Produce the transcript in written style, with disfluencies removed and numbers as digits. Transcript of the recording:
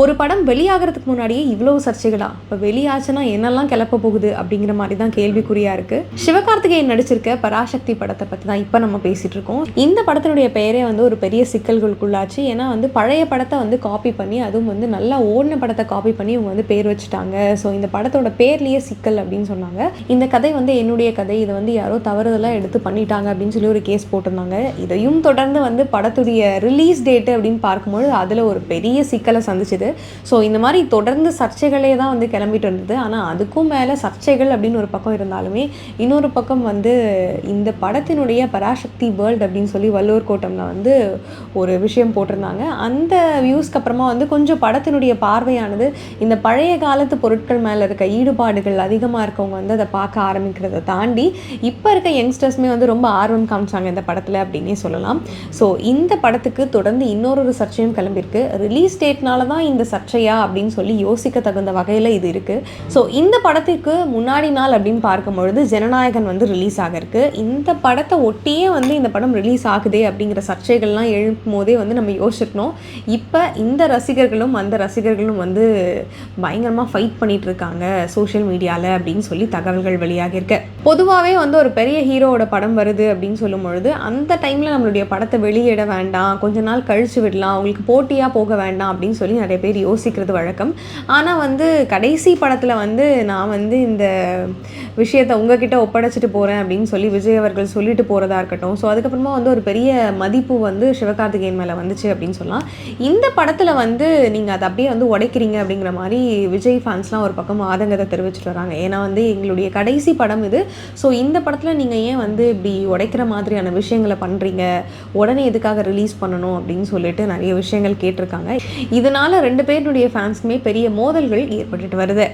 ஒரு படம் வெளியாகிறதுக்கு முன்னாடியே இவ்வளவு சர்ச்சைகளா? இப்போ வெளியாச்சுன்னா என்னெல்லாம் கிளப்ப போகுது அப்படிங்கிற மாதிரி தான் கேள்விக்குறியா இருக்கு. சிவகார்த்திகேயன் நடிச்சிருக்க பராசக்தி படத்தை பற்றி தான் இப்போ நம்ம பேசிட்டு இருக்கோம். இந்த படத்தினுடைய பெயரே ஒரு பெரிய சிக்கல்களுக்குள்ளாச்சு. ஏன்னா பழைய படத்தை காப்பி பண்ணி, அதுவும் நல்லா ஓடின படத்தை காப்பி பண்ணி இவங்க பேர் வச்சுட்டாங்க. ஸோ இந்த படத்தோட பேர்லேயே சிக்கல் அப்படின்னு சொன்னாங்க. இந்த கதை என்னுடைய கதை, இதை யாரோ தவறுதெல்லாம் எடுத்து பண்ணிட்டாங்க அப்படின்னு சொல்லி ஒரு கேஸ் போட்டிருந்தாங்க. இதையும் தொடர்ந்து படத்துடைய ரிலீஸ் டேட்டு அப்படின்னு பார்க்கும்போது அதில் ஒரு பெரிய சிக்கலை சந்திச்சுது. ஸோ இந்த மாதிரி தொடர்ந்து சர்ச்சைகளே தான் கிளம்பிட்டு இருந்தது. ஆனால் அதுக்கும் மேலே சர்ச்சைகள் அப்படின்னு ஒரு பக்கம் இருந்தாலுமே, இன்னொரு பக்கம் இந்த படத்தினுடைய பராசக்தி வேர்ல்டு அப்படின்னு சொல்லி வள்ளுவர் கோட்டமில் ஒரு விஷயம் போட்டிருந்தாங்க. அந்த வியூஸ்க்கு அப்புறமா கொஞ்சம் படத்தினுடைய பார்வையானது இந்த பழைய காலத்து பொருட்கள் மேலே இருக்க ஈடுபாடுகள் அதிகமாக இருக்கவங்க அதை பார்க்க ஆரம்பிக்கிறத தாண்டி இப்போ இருக்க யங்ஸ்டர்ஸுமே ரொம்ப ஆர்வம் காமிச்சாங்க இந்த படத்தில் அப்படின்னே சொல்லலாம். ஸோ இந்த படத்துக்கு தொடர்ந்து இன்னொரு சர்ச்சையும் கிளம்பியிருக்கு. ரிலீஸ் டேட்னால தான் இந்த சர்ச்சையா அப்படின்னு சொல்லி யோசிக்க தகுந்த வகையில் இது இருக்குது. ஸோ இந்த படத்துக்கு முன்னாடி நாள் அப்படின்னு பார்க்கும்பொழுது ஜனநாயகன் ரிலீஸ் ஆகிருக்கு. இந்த படத்தை ஒட்டியே இந்த படம் ரிலீஸ் ஆகுதே அப்படிங்கிற சர்ச்சைகள்லாம் எழுப்பும் போதே நம்ம யோசிச்சிருக்கணும். இப்போ இந்த ரசிகர்களும் அந்த ரசிகர்களும் பயங்கரமாக ஃபைட் பண்ணிட்டு இருக்காங்க சோஷியல் மீடியாவில் அப்படின்னு சொல்லி தகவல்கள் வெளியாகிருக்கு. பொதுவாகவே ஒரு பெரிய ஹீரோவோட படம் வருது அப்படின்னு சொல்லும் பொழுது அந்த டைமில் நம்மளுடைய படத்தை வெளியிட வேண்டாம், கொஞ்ச நாள் கழிச்சு விடலாம், அவங்களுக்கு போட்டியாக போக வேண்டாம் அப்படின்னு சொல்லி நிறைய பேர் யோசிக்கிறது வழக்கம். ஆனால் கடைசி படத்தில் நான் இந்த விஷயத்தை உங்ககிட்ட ஒப்படைச்சிட்டு போகிறேன் அப்படின்னு சொல்லி விஜய் அவர்கள் சொல்லிட்டு போகிறதா இருக்கட்டும். ஸோ அதுக்கப்புறமா ஒரு பெரிய மதிப்பு சிவகார்த்திகேயன் மேலே வந்துச்சு அப்படின்னு சொல்லலாம். இந்த படத்தில் நீங்கள் அதை அப்படியே உடைக்கிறீங்க அப்படிங்கிற மாதிரி விஜய் ஃபேன்ஸ்லாம் ஒரு பக்கம் ஆதங்கத்தை தெரிவிச்சுட்டு வராங்க. ஏன்னா எங்களுடைய கடைசி படம் இது. ஸோ இந்த படத்தில் நீங்கள் ஏன் இப்படி உடைக்கிற மாதிரியான விஷயங்களை பண்ணுறீங்க, உடனே எதுக்காக ரிலீஸ் பண்ணணும் அப்படின்னு சொல்லிட்டு நிறைய விஷயங்கள் கேட்டிருக்காங்க. இதனால் ரெண்டு பேருடைய ஃபேன்ஸ்க்குமே பெரிய மோதல்கள் ஏற்பட்டுட்டு வருது.